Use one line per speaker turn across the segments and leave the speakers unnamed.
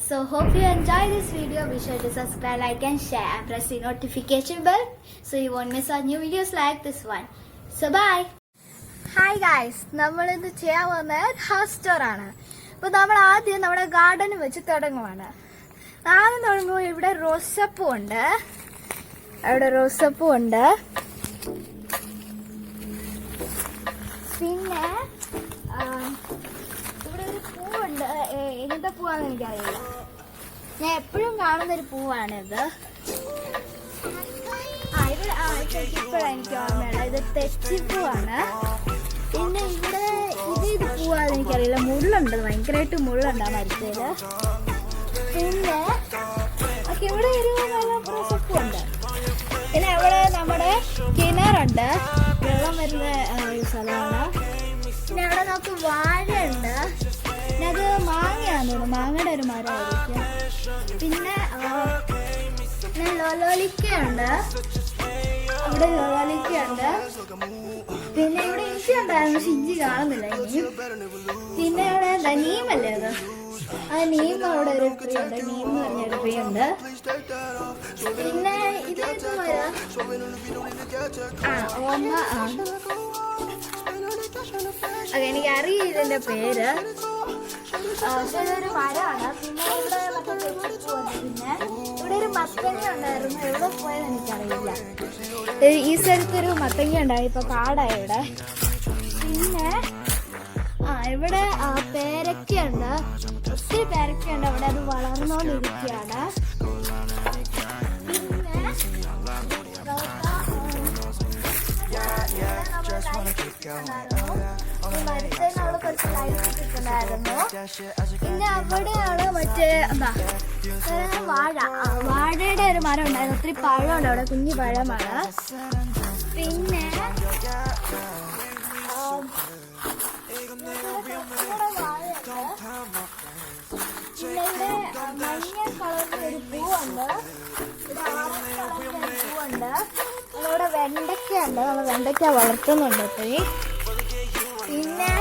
So hope you enjoy this video. Be sure to subscribe, like and share and press the notification bell so you won't miss our new videos like this one. So bye. Hi guys, നമ്മളിന്ന് ചെയ്യാൻ പോകുന്നത് house tour ആണ്. അപ്പോൾ നമ്മൾ ആദ്യം നമ്മുടെ garden വെച്ച് തുടങ്ങുവാണ്. ആദ്യം തുടങ്ങുമ്പോൾ ഇവിടെ റോസപ്പൂ ഉണ്ട്. പിന്നെ ഇവിടെ ഒരു പൂവുണ്ട്. എങ്ങനത്തെ പൂവാന്ന് എനിക്കറിയില്ല. ഞാൻ എപ്പോഴും കാണുന്നൊരു പൂവാണിത്. ഇപ്പോഴാണ് എനിക്ക് ഓർമ്മയുള്ളത്. ഇത് തെച്ചിപ്പൂവാണ്. പിന്നെ ഇവിടെ ഇത് പൂവാന്ന് എനിക്കറിയില്ല. മുള്ളുണ്ട്, ഭയങ്കരമായിട്ട് മുള്ളുണ്ട് ആ മരത്തേല്. പിന്നെ ഇവിടെ ഒരു നല്ല റോസപ്പൂവുണ്ട്. പിന്നെ അവിടെ നമ്മുടെ കിണറുണ്ട്, വെള്ളം വരുന്ന ഒരു സ്ഥലമാണ്. പിന്നെ അവിടെ നമുക്ക് വാഴയുണ്ട്. പിന്നെ അത് മാങ്ങയാന്ന് തോന്നുന്നു, മാങ്ങയുടെ ഒരു മരമായിരിക്കും. പിന്നെ ലോലോലിക്കയുണ്ട്, അവിടെ ലോലോലിക്കയുണ്ട്. പിന്നെ ഇവിടെ ഇഞ്ചി ഉണ്ടായിരുന്നു, പക്ഷെ ഇഞ്ചി കാണുന്നില്ല ഇനിയും. പിന്നെ അവിടെ എന്താ നീമല്ലേ അത്, ആ നീം അവിടെ ഒരു ട്രീ ഉണ്ട്, നീം എന്ന് പറഞ്ഞൊരു ട്രീ ഉണ്ട്. പിന്നെ ഇത് ഓമ, എനിക്ക് അറിയില്ല ഇതിന്റെ പേര്. പക്ഷെ ഇതൊരു മരമാണ്. പിന്നെ ഇവിടെ പിന്നെ ഇവിടെ ഒരു മത്തങ്ങ ഉണ്ടായിരുന്നു, എവിടെ പോയെന്ന് എനിക്കറിയില്ല. ഈ സ്ഥലത്തൊരു മത്തങ്ങ ഉണ്ടായി, ഇപ്പൊ കാടായി ഇവിടെ. പിന്നെ ഇവിടെ പേരക്കയുണ്ട്, ഒത്തിരി പേരക്കയുണ്ട് അവിടെ, അത് വളർന്നുകൊണ്ടിരിക്കുകയാണ്. പിന്നെ മരത്തേനവിടെ കുറച്ച് ലൈറ്റ് കിട്ടുന്നുണ്ടായിരുന്നു. പിന്നെ അവിടെയാണ് മറ്റേ എന്താ വാഴയുടെ ഒരു മരം ഉണ്ടായിരുന്നു, ഒത്തിരി പഴമുണ്ട് അവിടെ, കുഞ്ഞു പഴമാണ്. പിന്നെ ഇവിടെ മഞ്ഞ കളറിന്റെ ഒരു പൂവുണ്ട്, ഇവിടെ ഓറഞ്ച് കളറിന്റെ ഒരു പൂവുണ്ട്. അവിടെ വെണ്ടയ്ക്കുണ്ട്, നമ്മൾ വെണ്ടയ്ക്ക വളർത്തുന്നുണ്ട് ഒത്തിരി. പിന്നെ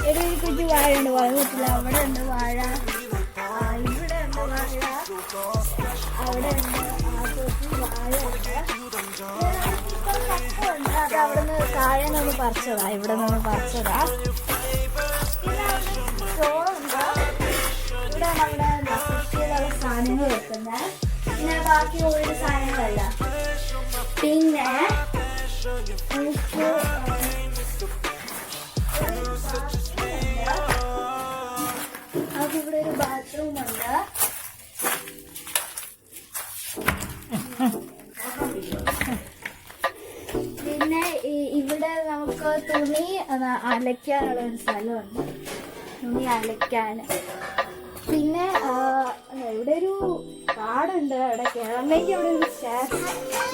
ഇവിടെ ഒരു കുഞ്ഞു വാഴയുണ്ട്, വളർന്നിട്ടില്ല. അവിടെ ഉണ്ട് വാഴ, ഇവിടെ ഉണ്ട് വാഴ, അവിടെ ഉണ്ട് വാഴയുണ്ട്. അത് അവിടെ നിന്ന് താഴെ നിന്ന് പറിച്ചതാ, ഇവിടെ നിന്ന് പറിച്ചതാ. പിന്നെ അവിടെ ചോറുണ്ട്, ഇവിടെ നമ്മുടെ കൃഷിയിലുള്ള സാധനങ്ങൾ വെക്കുന്നത്. പിന്നെ ബാക്കി ഒരു സാധനങ്ങളല്ല. പിന്നെ ഇവിടെ ഒരു ബാത്റൂം ഉണ്ട്. പിന്നെ ഇവിടെ നമുക്ക് തുണി അലയ്ക്കാനുള്ള ഒരു സ്ഥലമുണ്ട്, തുണി അലയ്ക്കാൻ. പിന്നെ ഇവിടെ ഒരു കാടുണ്ട്, അവിടെ കയറണമെങ്കിൽ അവിടെ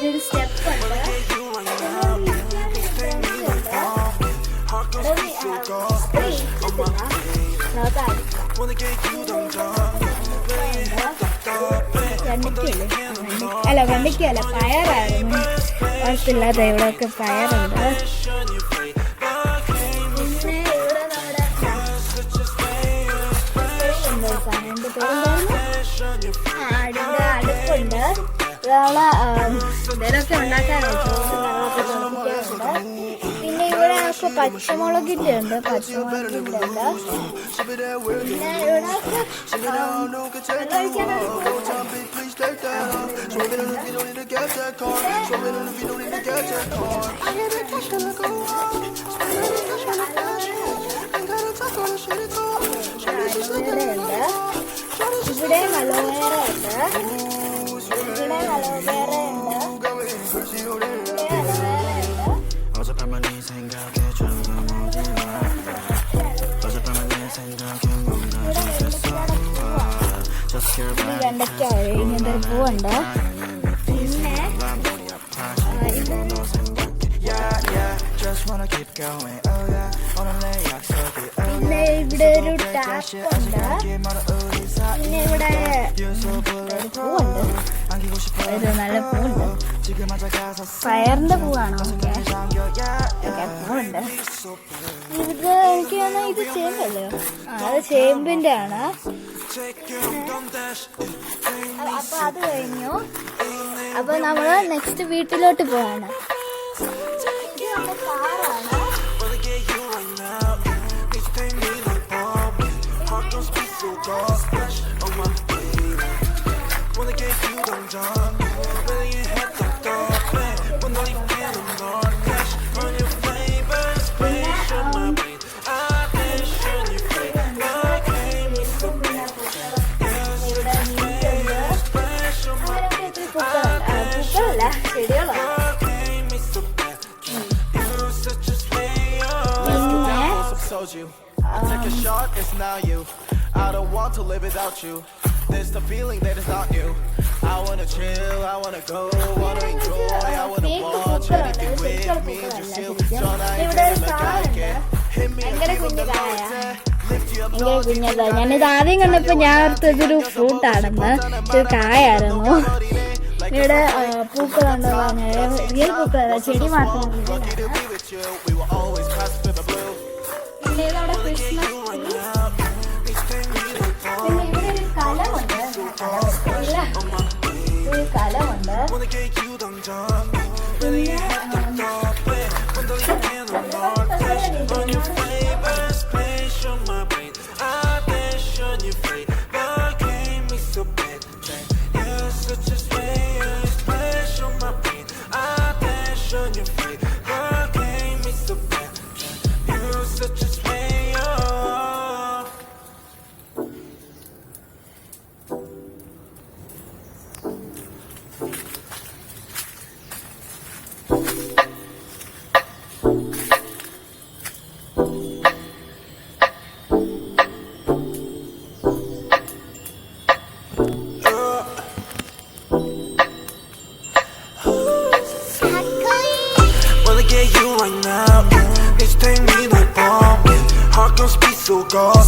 ഒരു സ്റ്റെപ്പ് ഉണ്ട്. വെണ്ടയ്ക്കല്ല, പയറായിരുന്നു. കുഴപ്പമില്ലാതെ ഇവിടെയൊക്കെ പയറുണ്ട്. പിന്നെ ഇവിടെ നമ്മുടെ അടുപ്പുണ്ട്, എന്തെങ്കിലുമൊക്കെ ഉണ്ടാക്കാറുണ്ട്. പിന്നെ ഇവിടെ ഇപ്പൊ പച്ചമുളകിന്റെ ഉണ്ട്, പച്ചമുളകിന്റെ ഉണ്ട്. പിന്നെ ഇവിടെ ഇവിടെ അലോവേറ ഉണ്ട്, ഇവിടെ അലോവേറ ഉണ്ട്, വെണ്ടയ്ക്ക ഇങ്ങനത്തെ ഒരു പൂവുണ്ട്. പിന്നെ പിന്നെ ഇവിടെ ഒരു ടാപ്പ് ഉണ്ട്. പിന്നെ ഇവിടെ ഒരു പൂവുണ്ട്, ഒരു നല്ല പൂവുണ്ട്. പയറിന്റെ പൂവാണോ? പൂവുണ്ട്. ഇത് എനിക്ക് തോന്നുന്നു ഇത് ചേമ്പല്ലേ? അത് ചേമ്പിന്റെ ആണ്. അപ്പൊ അത് കഴിഞ്ഞു. അപ്പൊ നമ്മള് നെക്സ്റ്റ് വീട്ടിലോട്ട് പോവാണ്.
Take a shot, it's now you. I don't want to live without you. There's the feeling that is not you. I wanna chill, I wanna go, wanna enjoy, I wanna watch anything with me. Just chill,
കുഞ്ഞതാ. ഞാനിത് ആദ്യം കണ്ടപ്പോ ഞാൻ ഓർത്തതൊരു ഫ്രൂട്ടാണെന്ന്, ഒരു കായായിരുന്നു. ഇവിടെ പൂക്കളുണ്ടോ? Real പൂക്കളല്ല, ചെടി മാത്രമാണ്. പിന്നെ ഇവിടെ ക്രിസ്മസ് ട്രീ. പിന്നെ ഇവിടെ ഒരു കലമുണ്ട്, ഒരു കലമുണ്ട്.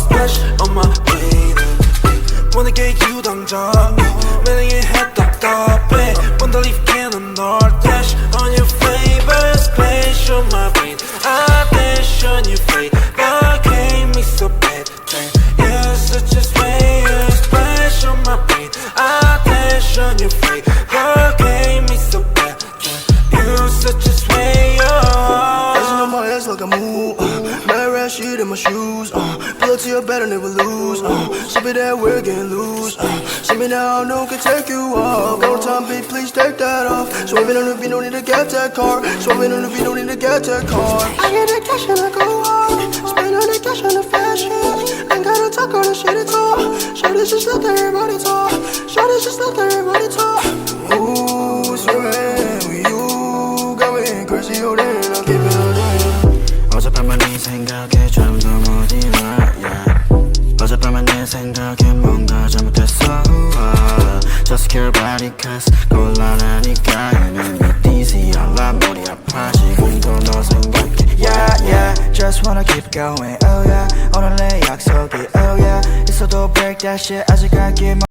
Splash on my brain. Wanna get you 당장. 매일 해답답해. Wanna leave cannon or dash on your favorite splash on my brain. I dash on your face. That gave me so bad. You're such a splash on my brain. I dash on your face. That gave me so bad. You're such a swayer. Dancing on my ass like a move. Mad rat shit in my shoes. Pull up to your bed and never lose. Sip it that we're getting loose. See me now, no can take you off. Go time, babe, please take that off. Swerving on the beat, don't need to get that car. Swerving on the beat, don't need to get that car. I get the cash and I go hard. Spend all the cash on the fashion. Ain't gotta talk all the shit at all. Shorty's just let everybody talk. Shorty's just let everybody talk. Ooh, swerving with you. Got me crazy, oh then I'll keep it all day. 어젯밤만 네 생각에 잠도 못 이뤄. 어젯밤만 내 생각에 뭔가 잘못했어. Just care about it cause 곤란하니까 얘는 몇 easy 알라 머리 아파 지금도 너 생각해. Yeah yeah just wanna keep going. Oh yeah 오늘 내 약속이 oh yeah 있어도 break that shit 아직 갈게